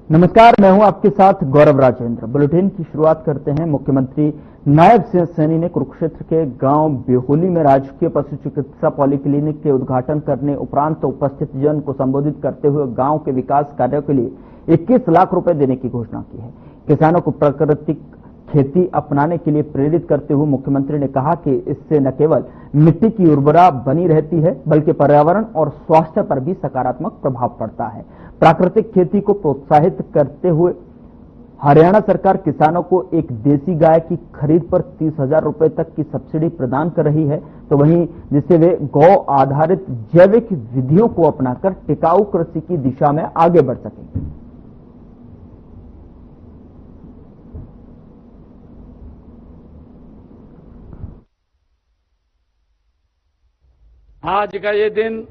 नमस्कार, मैं हूं आपके साथ गौरव राजेंद्र। बुलेटिन की शुरुआत करते हैं। मुख्यमंत्री नायब सिंह सैनी ने कुरुक्षेत्र के गांव बेहोली में राजकीय पशु चिकित्सा पॉलीक्लिनिक के उद्घाटन करने उपरांत उपस्थित जन को संबोधित करते हुए गांव के विकास कार्यों के लिए 21 लाख रुपए देने की घोषणा की है। किसानों को प्राकृतिक खेती अपनाने के लिए प्रेरित करते हुए मुख्यमंत्री ने कहा कि इससे न केवल मिट्टी की उर्वरा बनी रहती है बल्कि पर्यावरण और स्वास्थ्य पर भी सकारात्मक प्रभाव पड़ता है। प्राकृतिक खेती को प्रोत्साहित करते हुए हरियाणा सरकार किसानों को एक देसी गाय की खरीद पर 30,000 रुपए तक की सब्सिडी प्रदान कर रही है, तो वहीं जिससे वे गौ आधारित जैविक विधियों को अपनाकर टिकाऊ कृषि की दिशा में आगे बढ़ सकेंगे। आज का ये दिन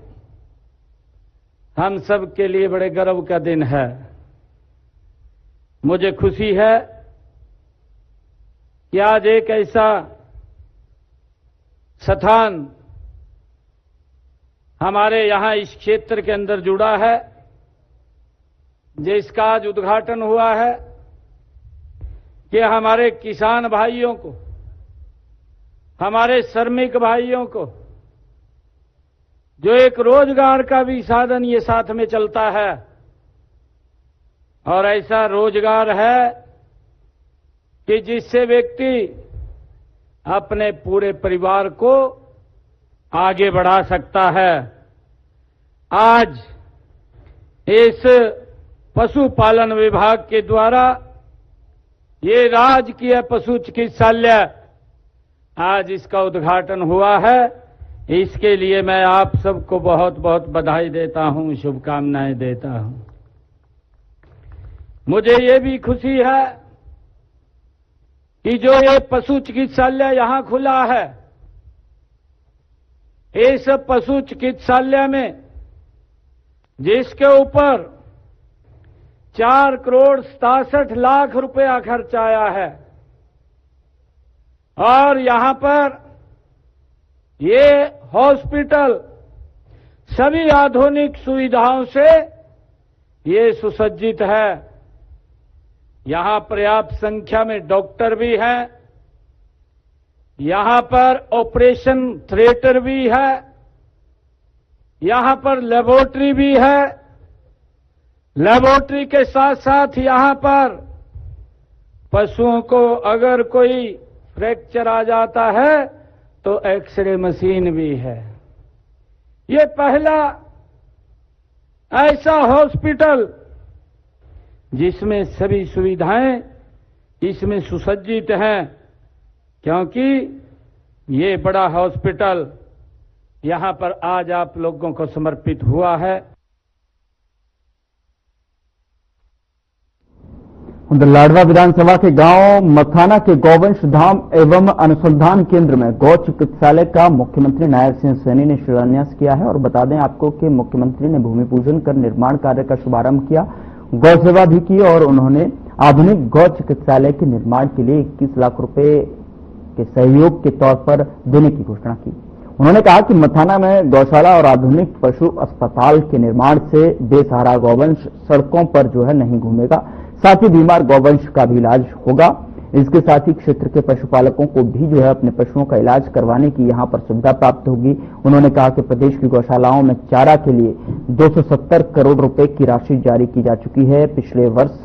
हम सब के लिए बड़े गर्व का दिन है। मुझे खुशी है कि आज एक ऐसा स्थान हमारे यहां इस क्षेत्र के अंदर जुड़ा है जिसका आज उद्घाटन हुआ है कि हमारे किसान भाइयों को, हमारे श्रमिक भाइयों को जो एक रोजगार का भी साधन ये साथ में चलता है, और ऐसा रोजगार है कि जिससे व्यक्ति अपने पूरे परिवार को आगे बढ़ा सकता है। आज इस पशुपालन विभाग के द्वारा ये राजकीय पशु चिकित्सालय आज इसका उद्घाटन हुआ है। इसके लिए मैं आप सबको बहुत बहुत बधाई देता हूं, शुभकामनाएं देता हूं। मुझे ये भी खुशी है कि जो ये पशु चिकित्सालय यहां खुला है, इस पशु चिकित्सालय में जिसके ऊपर 4 करोड़ 67 लाख रुपया खर्च आया है, और यहां पर ये हॉस्पिटल सभी आधुनिक सुविधाओं से ये सुसज्जित है। यहां पर्याप्त संख्या में डॉक्टर भी हैं, यहां पर ऑपरेशन थिएटर भी है, यहां पर लेबोरेटरी भी है। लेबोरेटरी के साथ साथ यहां पर पशुओं को अगर कोई फ्रैक्चर आ जाता है तो एक्सरे मशीन भी है। ये पहला ऐसा हॉस्पिटल जिसमें सभी सुविधाएं इसमें सुसज्जित हैं, क्योंकि ये बड़ा हॉस्पिटल यहां पर आज आप लोगों को समर्पित हुआ है। लाडवा विधानसभा के गांव मथाना के गौवंश धाम एवं अनुसंधान केंद्र में गौ चिकित्सालय का मुख्यमंत्री नायब सिंह सैनी ने शिलान्यास किया है। और बता दें आपको कि मुख्यमंत्री ने भूमि पूजन कर निर्माण कार्य का शुभारंभ किया, गौ सेवा भी की, और उन्होंने आधुनिक गौ चिकित्सालय के निर्माण के लिए 21 लाख रुपए के सहयोग के तौर पर देने की घोषणा की। उन्होंने कहा कि मथाना में गौशाला और आधुनिक पशु अस्पताल के निर्माण से बेसहारा गौवंश सड़कों पर जो है नहीं घूमेगा, साथ ही बीमार गौवंश का भी इलाज होगा। इसके साथ ही क्षेत्र के पशुपालकों को भी जो है अपने पशुओं का इलाज करवाने की यहां पर सुविधा प्राप्त होगी। उन्होंने कहा कि प्रदेश की गौशालाओं में चारा के लिए 270 करोड़ रुपए की राशि जारी की जा चुकी है। पिछले वर्ष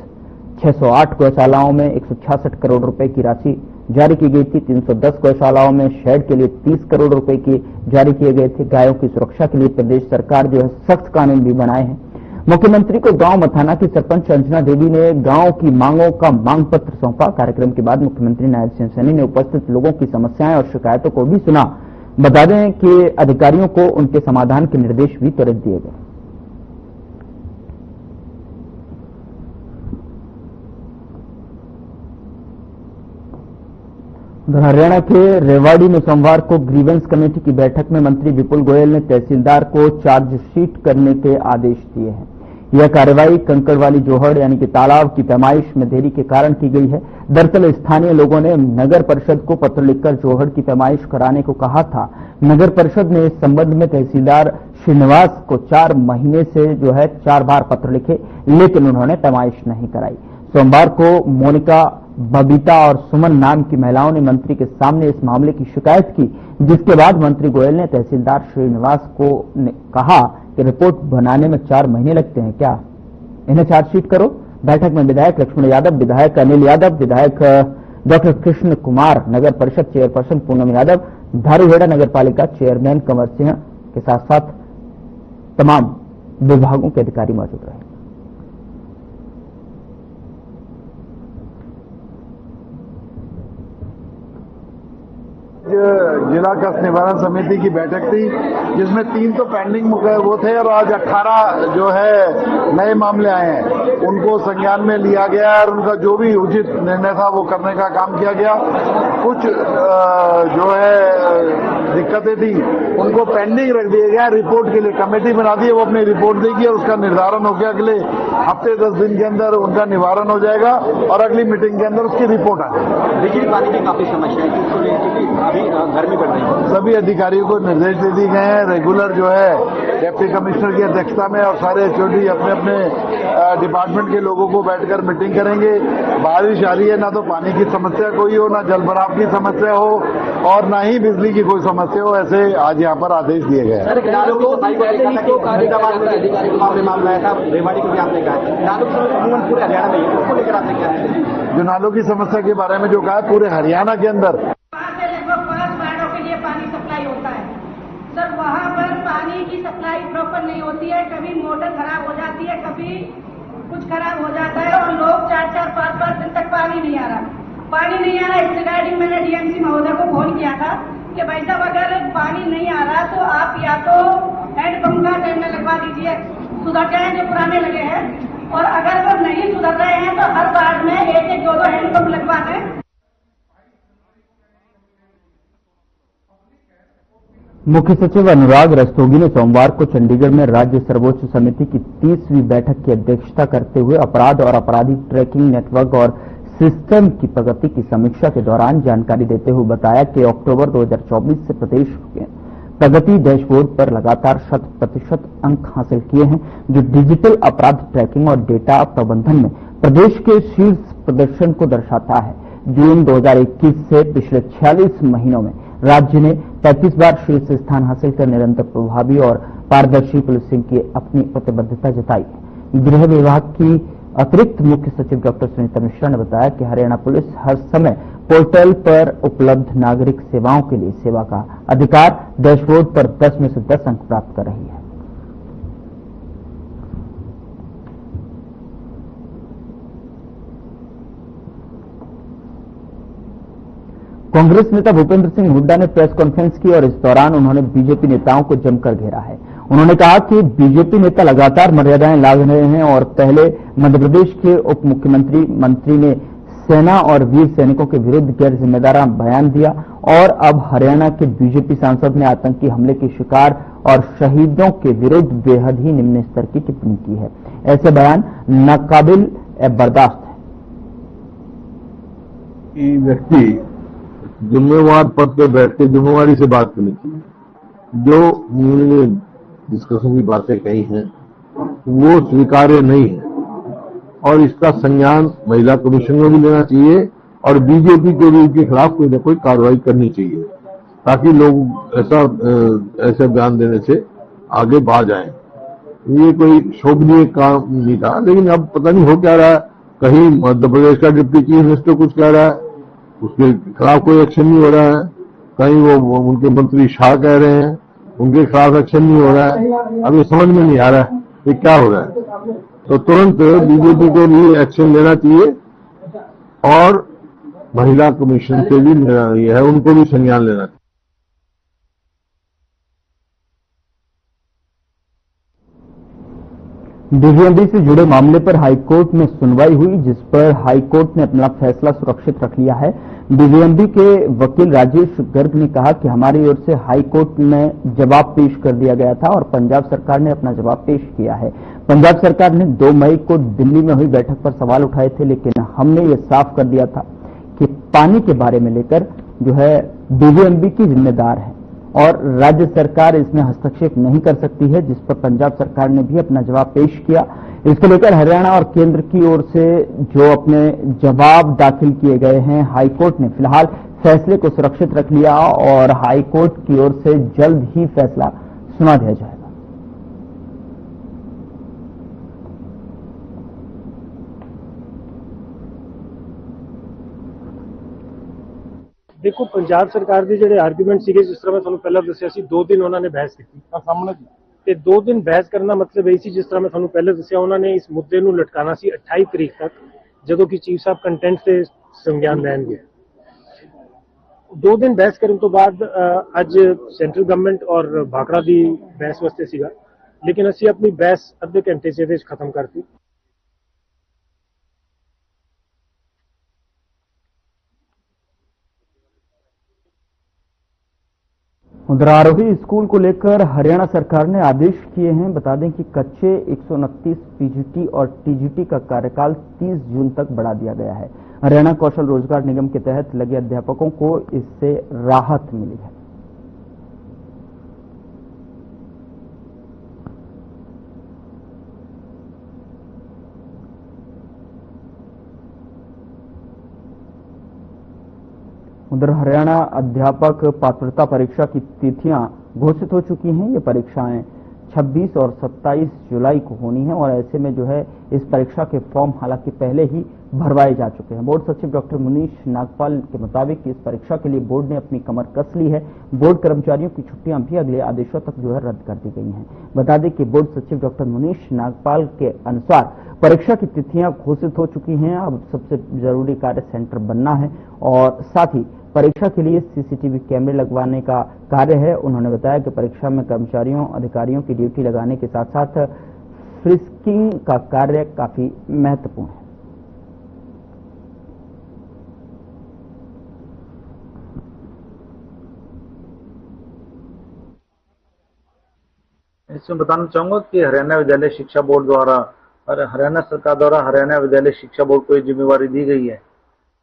608 गौशालाओं में 166 करोड़ रुपए की राशि जारी की गई थी। 310 गौशालाओं में शेड के लिए 30 करोड़ रुपए की जारी किए गए थे। गायों की सुरक्षा के लिए प्रदेश सरकार जो है सख्त कानून भी बनाए हैं। मुख्यमंत्री को गांव मथाना की सरपंच अंजना देवी ने गांव की मांगों का मांग पत्र सौंपा। कार्यक्रम के बाद मुख्यमंत्री नायब सिंह सैनी ने उपस्थित लोगों की समस्याएं और शिकायतों को भी सुना। बता दें कि अधिकारियों को उनके समाधान के निर्देश भी त्वरित दिए गए। हरियाणा के रेवाड़ी में सोमवार को ग्रीवेंस कमेटी की बैठक में मंत्री विपुल गोयल ने तहसीलदार को चार्जशीट करने के आदेश दिए हैं। यह कार्रवाई कंकड़ वाली जोहड़ यानी कि तालाब की पैमाइश में देरी के कारण की गई है। दरअसल स्थानीय लोगों ने नगर परिषद को पत्र लिखकर जोहड़ की पैमाइश कराने को कहा था। नगर परिषद ने इस संबंध में तहसीलदार श्रीनिवास को 4 महीने से 4 बार पत्र लिखे, लेकिन उन्होंने पैमाइश नहीं कराई। सोमवार को मोनिका, बबीता और सुमन नाम की महिलाओं ने मंत्री के सामने इस मामले की शिकायत की, जिसके बाद मंत्री गोयल ने तहसीलदार श्रीनिवास को कहा कि रिपोर्ट बनाने में 4 महीने लगते हैं क्या, इन्हें चार्जशीट करो। बैठक में विधायक लक्ष्मण यादव, विधायक अनिल यादव, विधायक डॉक्टर कृष्ण कुमार, नगर परिषद चेयरपर्सन पूनम यादव, धारूहेड़ा नगर पालिका चेयरमैन कंवर सिंह के साथ साथ तमाम विभागों के अधिकारी मौजूद रहे। जिला कष्ट निवारण समिति की बैठक थी, जिसमें 3 तो पेंडिंग वो थे और आज 18 नए मामले आए हैं, उनको संज्ञान में लिया गया और उनका जो भी उचित निर्णय था वो करने का काम किया गया। कुछ दिक्कतें थी उनको पेंडिंग रख दिया गया, रिपोर्ट के लिए कमेटी बना दी है, वो अपनी रिपोर्ट देगी और उसका निर्धारण होकर अगले हफ्ते 10 दिन के अंदर उनका निवारण हो जाएगा और अगली मीटिंग के अंदर उसकी रिपोर्ट आ जाएगी। बिजली पानी की काफी समस्या है, गर्मी बढ़ रही है। सभी अधिकारियों को निर्देश दे दिए गए हैं, रेगुलर डिप्टी कमिश्नर की अध्यक्षता में और सारे एचओडी अपने अपने डिपार्टमेंट के लोगों को बैठकर मीटिंग करेंगे। बारिश आ रही है, ना तो पानी की समस्या कोई हो, ना जल भराव की समस्या हो और ना ही बिजली की कोई समस्या हो, ऐसे आज यहाँ पर आदेश दिए गए हैं। जो नालों की समस्या के बारे में जो कहा है, पूरे हरियाणा के अंदर सर वहाँ पर पानी की सप्लाई प्रॉपर नहीं होती है, कभी मोटर खराब हो जाती है, कभी कुछ खराब हो जाता है और लोग 4-4, 5-5 दिन तक पानी नहीं आ रहा। इस रिगार्डिंग मैंने डीएमसी महोदय को फोन किया था कि भाई साहब अगर पानी नहीं आ रहा तो आप या तो हैंडपंप का टेंडर लगवा दीजिए, सुधर जाए जो पुराने लगे हैं, और अगर वो नहीं सुधर रहे हैं तो हर वार्ड में 1-1, 2-2 हैंडपंप लगवा दें। मुख्य सचिव अनुराग रस्तोगी ने सोमवार को चंडीगढ़ में राज्य सर्वोच्च समिति की 30वीं बैठक की अध्यक्षता करते हुए अपराध और आपराधिक ट्रैकिंग नेटवर्क और सिस्टम की प्रगति की समीक्षा के दौरान जानकारी देते हुए बताया कि अक्टूबर 2024 से प्रदेश के प्रगति डैशबोर्ड पर लगातार 100% अंक हासिल किए हैं, जो डिजिटल अपराध ट्रैकिंग और डेटा प्रबंधन में प्रदेश के शीर्ष प्रदर्शन को दर्शाता है। जून 2021 से पिछले 46 महीनों में राज्य ने 35 बार शीर्ष स्थान हासिल कर निरंतर प्रभावी और पारदर्शी पुलिसिंग की अपनी प्रतिबद्धता जताई है। गृह विभाग की अतिरिक्त मुख्य सचिव डॉक्टर सुनीता मिश्रा ने बताया कि हरियाणा पुलिस हर समय पोर्टल पर उपलब्ध नागरिक सेवाओं के लिए सेवा का अधिकार डैशबोर्ड पर 10 में से 10 अंक प्राप्त कर रही है। कांग्रेस नेता भूपेंद्र सिंह हुड्डा ने प्रेस कॉन्फ्रेंस की और इस दौरान उन्होंने बीजेपी नेताओं को जमकर घेरा है। उन्होंने कहा कि बीजेपी नेता लगातार मर्यादाएं लांघ रहे हैं और पहले मध्य प्रदेश के उप मंत्री ने सेना और वीर सैनिकों के विरुद्ध गैर जिम्मेदाराना बयान दिया और अब हरियाणा के बीजेपी सांसद ने आतंकी हमले के शिकार और शहीदों के विरुद्ध बेहद ही निम्न स्तर की टिप्पणी की है। ऐसे बयान नाकाबिल बर्दाश्त है। व्यक्ति जिम्मेवार पद पर बैठ के जिम्मेवारी से बात करनी चाहिए। जो उन्होंने डिस्कशन की बातें कही हैं वो स्वीकार्य नहीं है और इसका संज्ञान महिला कमीशन में भी लेना चाहिए और बीजेपी के भी इनके खिलाफ कोई न कोई कार्रवाई करनी चाहिए ताकि लोग ऐसा बयान देने से आगे बढ़ जाएं। ये कोई शोभनीय काम नहीं था, लेकिन अब पता नहीं हो क्या रहा है। कहीं मध्य प्रदेश का डिप्टी चीफ मिनिस्टर कुछ कह रहा है, उसके खिलाफ कोई एक्शन नहीं हो रहा है। कहीं वो उनके मंत्री शाह कह रहे हैं, उनके खिलाफ एक्शन नहीं हो रहा है। अब ये समझ में नहीं आ रहा है ये क्या हो रहा है। तो तुरंत बीजेपी को भी एक्शन लेना चाहिए और महिला कमीशन से भी ये है उनको भी संज्ञान लेना चाहिए। डीवीएमडी से जुड़े मामले पर हाईकोर्ट में सुनवाई हुई, जिस पर हाईकोर्ट ने अपना फैसला सुरक्षित रख लिया है। डीवीएमबी के वकील राजेश गर्ग ने कहा कि हमारी ओर से हाई कोर्ट में जवाब पेश कर दिया गया था और पंजाब सरकार ने अपना जवाब पेश किया है। पंजाब सरकार ने 2 मई को दिल्ली में हुई बैठक पर सवाल उठाए थे, लेकिन हमने ये साफ कर दिया था कि पानी के बारे में लेकर जो है डीवीएमबी की जिम्मेदार है और राज्य सरकार इसमें हस्तक्षेप नहीं कर सकती है, जिस पर पंजाब सरकार ने भी अपना जवाब पेश किया। इसको लेकर हरियाणा और केंद्र की ओर से जो अपने जवाब दाखिल किए गए हैं, हाईकोर्ट ने फिलहाल फैसले को सुरक्षित रख लिया और हाईकोर्ट की ओर से जल्द ही फैसला सुना दिया जाएगा। देखो पंजाब सरकार ਦੇ ਜਿਹੜੇ ਆਰਗੂਮੈਂਟ ਸੀਗੇ, ਜਿਸ ਤਰ੍ਹਾਂ ਮੈਂ ਤੁਹਾਨੂੰ ਪਹਿਲਾਂ ਦੱਸਿਆ ਸੀ, 2 ਦਿਨ ਉਹਨਾਂ ਨੇ ਬਹਿਸ ਕੀਤੀ ਸਾਹਮਣੇ ਤੇ 2 ਦਿਨ ਬਹਿਸ ਕਰਨ ਦਾ ਮਤਲਬ ਇਹ ਸੀ, ਜਿਸ ਤਰ੍ਹਾਂ ਮੈਂ ਤੁਹਾਨੂੰ ਪਹਿਲਾਂ ਦੱਸਿਆ, ਉਹਨਾਂ ਨੇ ਇਸ ਮੁੱਦੇ ਨੂੰ ਲਟਕਾਣਾ ਸੀ 28 ਤਰੀਕ ਤੱਕ, ਜਦੋਂ ਕਿ ਚੀਫ ਸਾਹਿਬ ਕੰਟੈਂਟ ਤੇ ਸੰਗਿਆਨ ਲੈਣਗੇ। 2 ਦਿਨ ਬਹਿਸ ਕਰਨ ਤੋਂ ਬਾਅਦ ਅੱਜ ਸੈਂਟਰਲ ਗਵਰਨਮੈਂਟ ਔਰ ਭਾਖੜਾ ਦੀ ਬਹਿਸ ਵਾਸਤੇ ਸੀਗਾ, ਲੇਕਿਨ ਅਸੀਂ ਆਪਣੀ ਬਹਿਸ ਅੱਧੇ ਘੰਟੇ 'ਚ ਇਹਦੇ ਵਿੱਚ ਖਤਮ ਕਰਤੀ। उधर आरोही स्कूल को लेकर हरियाणा सरकार ने आदेश किए हैं। बता दें कि कच्चे 129 पीजीटी और टीजीटी का कार्यकाल 30 जून तक बढ़ा दिया गया है। हरियाणा कौशल रोजगार निगम के तहत लगे अध्यापकों को इससे राहत मिली है। उधर हरियाणा अध्यापक पात्रता परीक्षा की तिथियां घोषित हो चुकी हैं। ये परीक्षाएं 26 और 27 जुलाई को होनी है और ऐसे में जो है इस परीक्षा के फॉर्म हालांकि पहले ही भरवाए जा चुके हैं। बोर्ड सचिव डॉक्टर मुनीश नागपाल के मुताबिक इस परीक्षा के लिए बोर्ड ने अपनी कमर कस ली है। बोर्ड कर्मचारियों की छुट्टियां भी अगले आदेशों तक जो है रद्द कर दी गई हैं। बता दें कि बोर्ड सचिव डॉक्टर मुनीश नागपाल के अनुसार परीक्षा की तिथियां घोषित हो चुकी हैं। अब सबसे जरूरी कार्य सेंटर बनना है और साथ ही परीक्षा के लिए सीसीटीवी कैमरे लगवाने का कार्य है। उन्होंने बताया कि परीक्षा में कर्मचारियों अधिकारियों की ड्यूटी लगाने के साथ साथ फ्रिस्किंग का कार्य काफी महत्वपूर्ण है। इसमें बताना चाहूंगा कि हरियाणा विद्यालय शिक्षा बोर्ड द्वारा और हरियाणा सरकार द्वारा हरियाणा विद्यालय शिक्षा बोर्ड को ये जिम्मेवारी दी गई है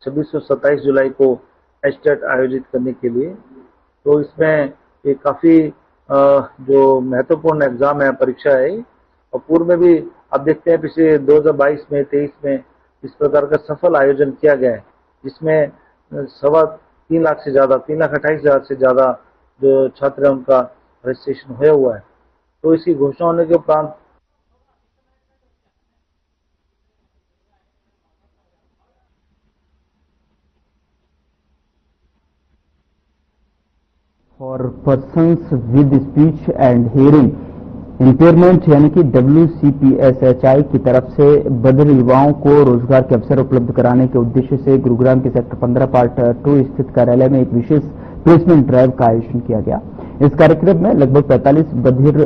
26 और 27 जुलाई को एचटेट आयोजित करने के लिए। तो इसमें ये काफी जो महत्वपूर्ण एग्जाम है, परीक्षा है, और पूर्व में भी आप देखते हैं पिछले 2022 में 23 में इस प्रकार का सफल आयोजन किया गया है, जिसमें 3.25 लाख से ज्यादा 3,28,000 से ज्यादा जो छात्र हैं उनका रजिस्ट्रेशन होया हुआ है। तो इसकी घोषणा होने के उपरांत for persons with speech and hearing impairment यानी कि WCPSHI की तरफ से बधिर युवाओं को रोजगार के अवसर उपलब्ध कराने के उद्देश्य से गुरुग्राम के सेक्टर 15 पार्ट 2 स्थित कार्यालय में एक विशेष प्लेसमेंट ड्राइव का आयोजन किया गया। इस कार्यक्रम में लगभग 45 बधिर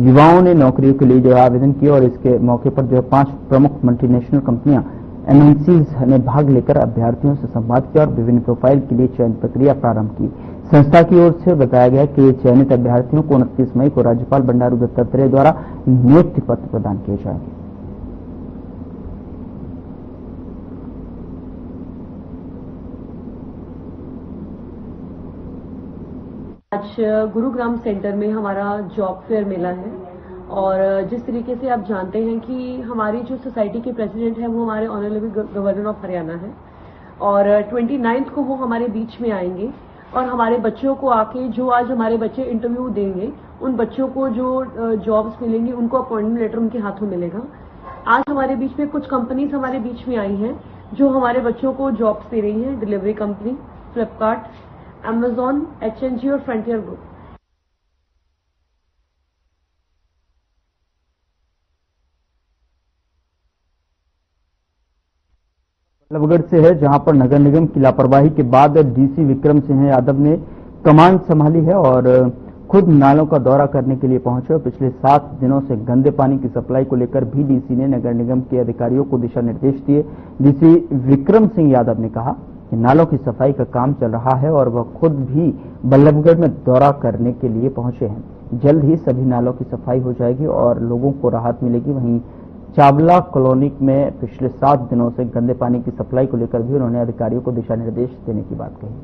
युवाओं ने नौकरियों के लिए जो है आवेदन किया और इसके मौके पर जो है 5 प्रमुख मल्टीनेशनल कंपनियां MNCs ने भाग लेकर अभ्यर्थियों से संवाद किया और विभिन्न प्रोफाइल के लिए चयन प्रक्रिया प्रारंभ की। संस्था की ओर से बताया गया कि चयनित अभ्यर्थियों को 29 मई को राज्यपाल बंडारू दत्तात्रेय द्वारा नियुक्ति पत्र प्रदान किए जाएंगे। आज गुरुग्राम सेंटर में हमारा जॉब फेयर मेला है और जिस तरीके से आप जानते हैं कि हमारी जो सोसाइटी के प्रेसिडेंट है वो हमारे ऑनरेबल गवर्नर ऑफ हरियाणा है और 29 को वो हमारे बीच में आएंगे और हमारे बच्चों को आके जो आज हमारे बच्चे इंटरव्यू देंगे उन बच्चों को जो जॉब्स मिलेंगी उनको अपॉइंटमेंट लेटर उनके हाथों मिलेगा। आज हमारे बीच में कुछ कंपनीज हमारे बीच में आई हैं जो हमारे बच्चों को जॉब्स दे रही हैं। Delivery company, Flipkart, Amazon, HNG और फ्रंटियर ग्रुप। बल्लभगढ़ से है, जहां पर नगर निगम की लापरवाही के बाद डीसी विक्रम सिंह यादव ने कमान संभाली है और खुद नालों का दौरा करने के लिए पहुंचे। पिछले 7 दिनों से गंदे पानी की सप्लाई को लेकर भी डीसी ने नगर निगम के अधिकारियों को दिशा निर्देश दिए। डीसी विक्रम सिंह यादव ने कहा कि नालों की सफाई का काम चल रहा है और वह खुद भी बल्लभगढ़ में दौरा करने के लिए पहुंचे हैं। जल्द ही सभी नालों की सफाई हो जाएगी और लोगों को राहत मिलेगी। वहीं चावला कॉलोनी में पिछले 7 दिनों से गंदे पानी की सप्लाई को लेकर भी उन्होंने अधिकारियों को दिशा निर्देश देने की बात कही।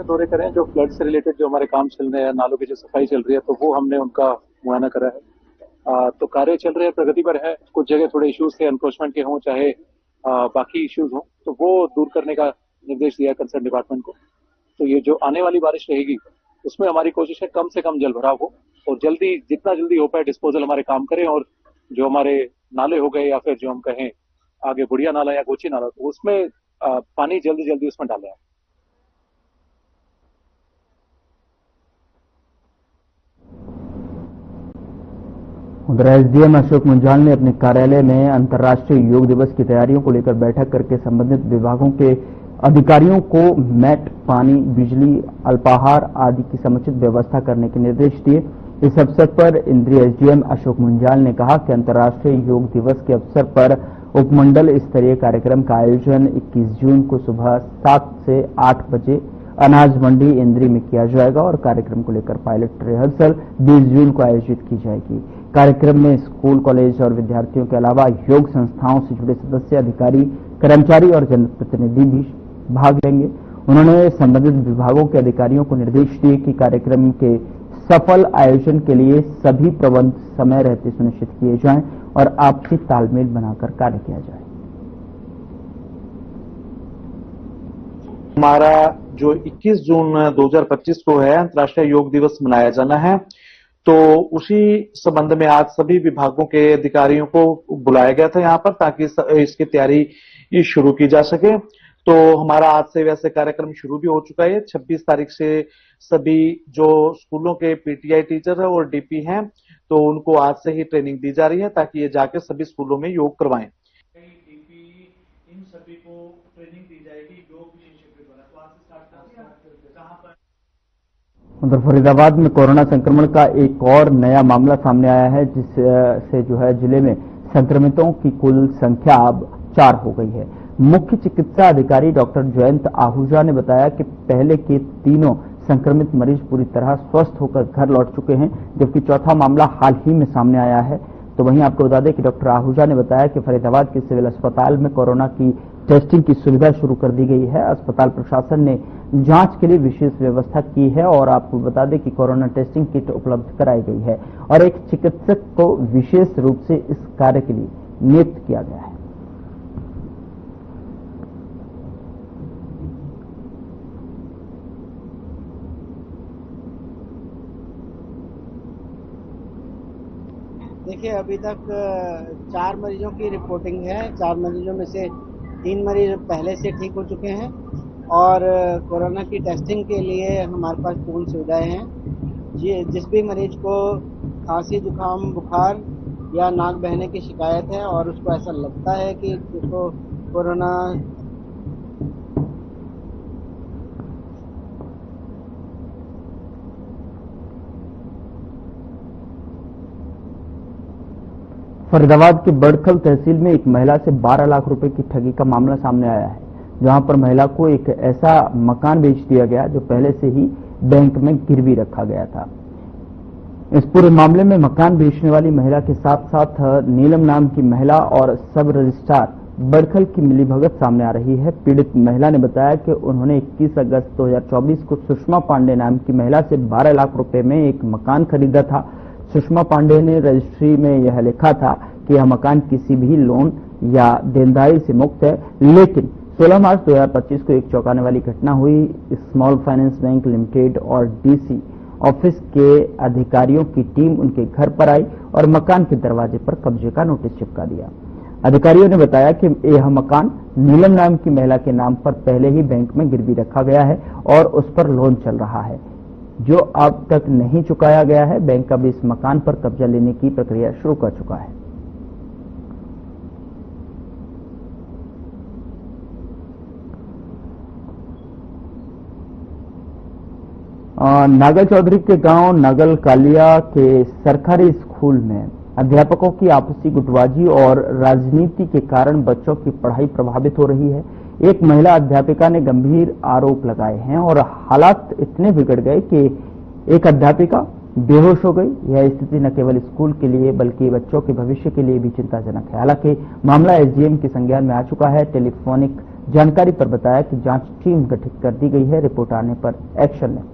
दौरे करें जो फ्लड से रिलेटेड जो हमारे काम चल रहे हैं, नालों की जो सफाई चल रही है, तो वो हमने उनका मुआयना करा है। तो कार्य चल रहे हैं, प्रगति पर है। कुछ जगह थोड़े इश्यूज थे, एनक्रोचमेंट के हों चाहे बाकी इश्यूज हों, तो वो दूर करने का निर्देश दिया कंसर्न डिपार्टमेंट को। तो ये जो आने वाली बारिश रहेगी उसमें हमारी कोशिश है कम से कम जल भराव हो और जल्दी जितना जल्दी हो पाए डिस्पोजल हमारे काम करें। और जो हमारे नाले हो गए या फिर जो हम कहें आगे बुढ़िया नाला या गोची नाला, तो उसमें पानी जल्दी जल्दी उसमें डालें। उधर एसडीएम अशोक मुंजाल ने अपने कार्यालय में अंतर्राष्ट्रीय योग दिवस की तैयारियों को लेकर बैठक करके संबंधित विभागों के अधिकारियों को मैट, पानी, बिजली, अल्पाहार आदि की समुचित व्यवस्था करने के निर्देश दिए। इस अवसर पर इंद्रीय एसडीएम अशोक मुंजाल ने कहा कि अंतर्राष्ट्रीय योग दिवस के अवसर पर उपमंडल स्तरीय कार्यक्रम का आयोजन 21 जून को सुबह 7 से 8 बजे अनाज मंडी इंद्री में किया जाएगा और कार्यक्रम को लेकर पायलट रिहर्सल 20 जून को आयोजित की जाएगी। कार्यक्रम में स्कूल, कॉलेज और विद्यार्थियों के अलावा योग संस्थाओं से जुड़े सदस्य, अधिकारी, कर्मचारी और जनप्रतिनिधि भी भाग लेंगे। उन्होंने संबंधित विभागों के अधिकारियों को निर्देश दिए कि कार्यक्रम के सफल आयोजन के लिए सभी प्रबंध समय रहते सुनिश्चित किए जाएं और आपसी तालमेल बनाकर कार्य किया जाए। हमारा जो 21 जून 2025 को है अंतर्राष्ट्रीय योग दिवस मनाया जाना है, तो उसी संबंध में आज सभी विभागों के अधिकारियों को बुलाया गया था यहाँ पर ताकि इसकी तैयारी शुरू की जा सके। तो हमारा आज से वैसे कार्यक्रम शुरू भी हो चुका है। 26 तारीख से सभी जो स्कूलों के पीटीआई टीचर है और डीपी हैं, तो उनको आज से ही ट्रेनिंग दी जा रही है ताकि ये जाके सभी स्कूलों में योग करवाएं। डीपी इन सभी को ट्रेनिंग दी जाएगी योग विशेषज्ञ द्वारा। तो आज से स्टार्ट जहां पर उधर फरीदाबाद में कोरोना संक्रमण का एक और नया मामला सामने आया है, जिससे जो है जिले में संक्रमितों की कुल संख्या अब 4 हो गई है। मुख्य चिकित्सा अधिकारी डॉक्टर जयंत आहूजा ने बताया कि पहले के तीनों संक्रमित मरीज पूरी तरह स्वस्थ होकर घर लौट चुके हैं, जबकि चौथा मामला हाल ही में सामने आया है। तो वहीं आपको बता दें कि डॉक्टर आहूजा ने बताया कि फरीदाबाद के सिविल अस्पताल में कोरोना की टेस्टिंग की सुविधा शुरू कर दी गई है। अस्पताल प्रशासन ने जांच के लिए विशेष व्यवस्था की है और आपको बता दें कि कोरोना टेस्टिंग किट उपलब्ध कराई गई है और एक चिकित्सक को विशेष रूप से इस कार्य के लिए नियुक्त किया गया है। देखिए, अभी तक 4 मरीजों की रिपोर्टिंग है। 4 मरीजों में से 3 मरीज पहले से ठीक हो चुके हैं और कोरोना की टेस्टिंग के लिए हमारे पास पूर्ण सुविधाएं हैं। जिस भी मरीज को खांसी, जुकाम, बुखार या नाक बहने की शिकायत है और उसको ऐसा लगता है कि उसको कोरोना फरीदाबाद के बड़खल तहसील में एक महिला से 12 लाख रुपए की ठगी का मामला सामने आया है, जहां पर महिला को एक ऐसा मकान बेच दिया गया जो पहले से ही बैंक में गिरवी रखा गया था। इस पूरे मामले में मकान बेचने वाली महिला के साथ साथ नीलम नाम की महिला और सब रजिस्ट्रार बड़खल की मिलीभगत सामने आ रही है। पीड़ित महिला ने बताया कि उन्होंने 21 अगस्त 2024 को सुषमा पांडे नाम की महिला से 12 लाख रुपए में एक मकान खरीदा था। सुषमा पांडे ने रजिस्ट्री में यह लिखा था कि यह मकान किसी भी लोन या देनदारी से मुक्त है, लेकिन 16 मार्च 2025 को एक चौंकाने वाली घटना हुई। स्मॉल फाइनेंस बैंक लिमिटेड और डीसी ऑफिस के अधिकारियों की टीम उनके घर पर आई और मकान के दरवाजे पर कब्जे का नोटिस चिपका दिया। अधिकारियों ने बताया कि यह मकान नीलम नाम की महिला के नाम पर पहले ही बैंक में गिरवी रखा गया है और उस पर लोन चल रहा है, जो अब तक नहीं चुकाया गया है। बैंक अब इस मकान पर कब्जा लेने की प्रक्रिया शुरू कर चुका है। नागल चौधरी के गांव नागल कालिया के सरकारी स्कूल में अध्यापकों की आपसी गुटबाजी और राजनीति के कारण बच्चों की पढ़ाई प्रभावित हो रही है। एक महिला अध्यापिका ने गंभीर आरोप लगाए हैं और हालात इतने बिगड़ गए कि एक अध्यापिका बेहोश हो गई। यह स्थिति न केवल स्कूल के लिए बल्कि बच्चों के भविष्य के लिए भी चिंताजनक है। हालांकि मामला एसडीएम के संज्ञान में आ चुका है। टेलीफोनिक जानकारी पर बताया कि जांच टीम गठित कर दी गई है। रिपोर्ट आने पर एक्शन लें।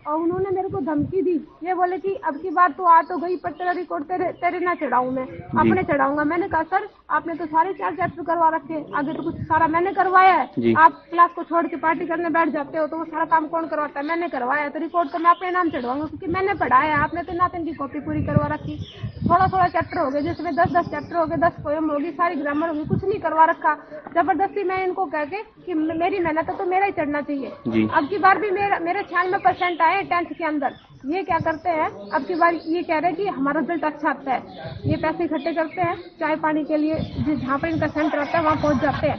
और उन्होंने मेरे को धमकी दी, ये बोले कि अब की बार तो आ तो गई पर तेरा रिकॉर्ड तेरे ना चढ़ाऊं, मैं अपने चढ़ाऊंगा। मैंने कहा सर आपने तो सारे 4 चैप्टर करवा रखे, आगे तो कुछ सारा मैंने करवाया है। आप क्लास को छोड़ के पार्टी करने बैठ जाते हो तो वो सारा काम कौन करवाता है? मैंने करवाया, तो रिकॉर्ड तो मैं अपने नाम चढ़वाऊंगा क्योंकि मैंने पढ़ाया। आपने तो नातन की कॉपी पूरी करवा रखी, थोड़ा चैप्टर हो गए जिसमें 10 चैप्टर हो गए, 10 पोएम होगी, सारी ग्रामर होगी, कुछ नहीं करवा रखा। जबरदस्ती मैं इनको कह के कि मेरी मेहनत तो मेरा ही चढ़ना चाहिए। अब की बार भी मेरे 96% आए 10th के अंदर। ये क्या करते हैं, अब की बार ये कह रहे हैं कि हमारा रिजल्ट अच्छा आता है। ये पैसे इकट्ठे करते हैं चाय पानी के लिए, जहाँ पर इनका सेंटर आता है वहाँ पहुँच जाते हैं।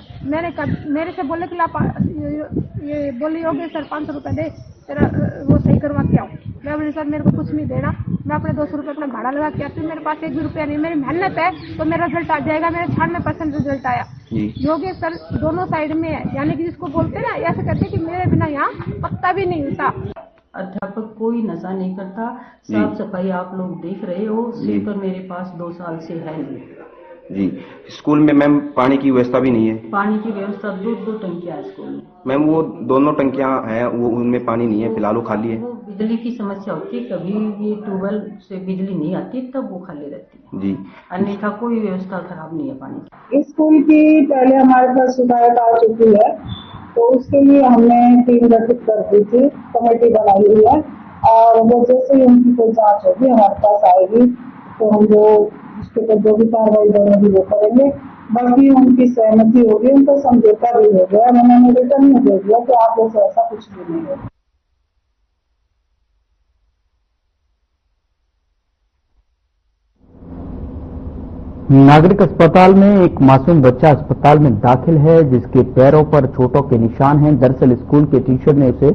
मेरे से बोले कि ये बोले योगेश सर 500 रुपए दे, तेरा वो सही करवा के आओ। मैं बोली सर मेरे को कुछ नहीं देना, मैं अपने 200 रुपये अपना भाड़ा लगा के आती हूँ, मेरे पास 1 भी रुपया नहीं। मेरी मेहनत है तो मेरा रिजल्ट आ जाएगा। मेरा 96% रिजल्ट आया। योगेश सर दोनों साइड में है, यानी कि जिसको बोलते हैं ना, ऐसे कहते हैं कि मेरे बिना यहाँ पत्ता भी नहीं होता। अध्यापक कोई नशा नहीं करता, साफ सफाई आप लोग देख रहे हो। स्लीपर मेरे पास 2 साल से है जी। स्कूल में मैम पानी की व्यवस्था भी नहीं है। पानी की व्यवस्था 2 टंकियां है स्कूल में मैम, वो दोनों टंकियां हैं, वो उनमें पानी नहीं है, फिलहाल वो खाली है। वो बिजली की समस्या होती है, कभी ये ट्यूबवेल से बिजली नहीं आती तब वो खाली रहती है जी। अन्यथा कोई व्यवस्था खराब नहीं है पानी। स्कूल की पहले हमारे पास शिकायत आ चुकी है तो उसके लिए हमने टीम गठित कर दी थी, कमेटी बनाई हुई है और वो जैसे ही उनकी कोई जांच होगी हमारे पास आएगी तो हम जो उसके ऊपर जो भी कार्रवाई होगी वो करेंगे। बाकी उनकी सहमति होगी, उनका समझौता भी हो गया, मैंने रिटर्न में दे दिया कि आप जैसे ऐसा कुछ भी नहीं है। नागरिक अस्पताल में एक मासूम बच्चा अस्पताल में दाखिल है जिसके पैरों पर चोटों के निशान हैं। दरअसल स्कूल के टीचर ने उसे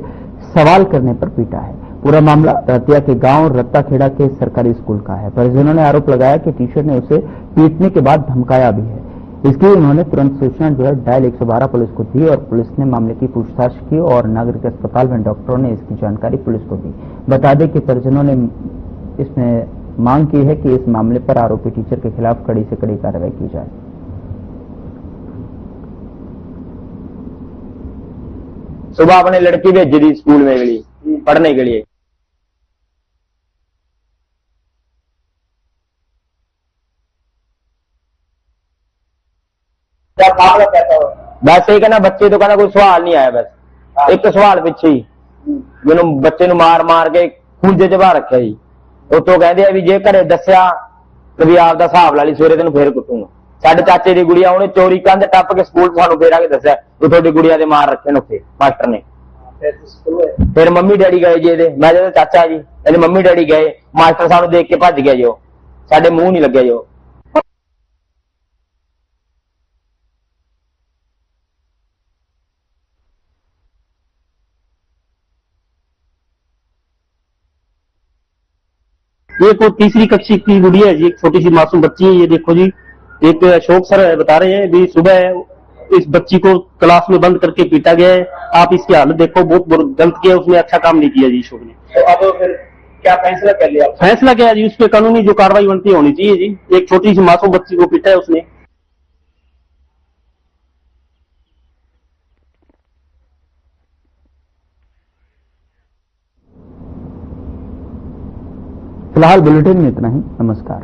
सवाल करने पर पीटा है। पूरा मामला रतिया के गांव रत्ताखेड़ा के सरकारी स्कूल का है। परिजनों ने आरोप लगाया कि टीचर ने उसे पीटने के बाद धमकाया भी है। इसके लिए उन्होंने तुरंत सूचना डायल 112 पुलिस को दी और पुलिस ने मामले की पूछताछ की और नागरिक अस्पताल में डॉक्टरों ने इसकी जानकारी पुलिस को दी। बता दें कि परिजनों ने इसमें मांग की है कि इस मामले पर आरोपी टीचर के खिलाफ कड़ी से कड़ी कार्रवाई की जाए। सुबह अपने लड़की भेजी थी स्कूल में पढ़ने के लिए। क्या मामला कहता हो? बस एक ना बच्चे तो कहना कोई सवाल नहीं आया, बस एक सवाल पिछे ही जिन्होंने बच्चे ਨੂੰ मार के खूंजे चबा रखा जी। उतो कहते हैं भी जे घरे दसिया तो भी आपदा हिसाब ला ली, सवेरे तेन फिर कुटूंगा। साडे चाचे की गुड़िया उन्हें चोरी कंध टप के स्कूल सानू फिर आके दसिया तो थोड़ी गुड़िया दे मार रखे ने मास्टर ने। फिर मम्मी डैडी गए जी, मैं जो चाचा जी कहते मम्मी डैडी गए, मास्टर सानू देख के भज गया जो, साडे मुंह नहीं लगे जो। ये कोई तीसरी कक्षा की गुड़िया है जी, एक छोटी सी मासूम बच्ची है। ये देखो जी, एक अशोक सर बता रहे हैं भी सुबह इस बच्ची को क्लास में बंद करके पीटा गया है। आप इसकी हालत देखो, बहुत गलत किया, उसने अच्छा काम नहीं किया जी अशोक ने। तो अब फिर क्या फैसला कर लिया? फैसला क्या है जी, उस पर कानूनी जो कार्रवाई बनती होनी चाहिए जी। एक छोटी सी मासूम बच्ची को पीटा है उसने। फिलहाल बुलेटिन में इतना ही। नमस्कार।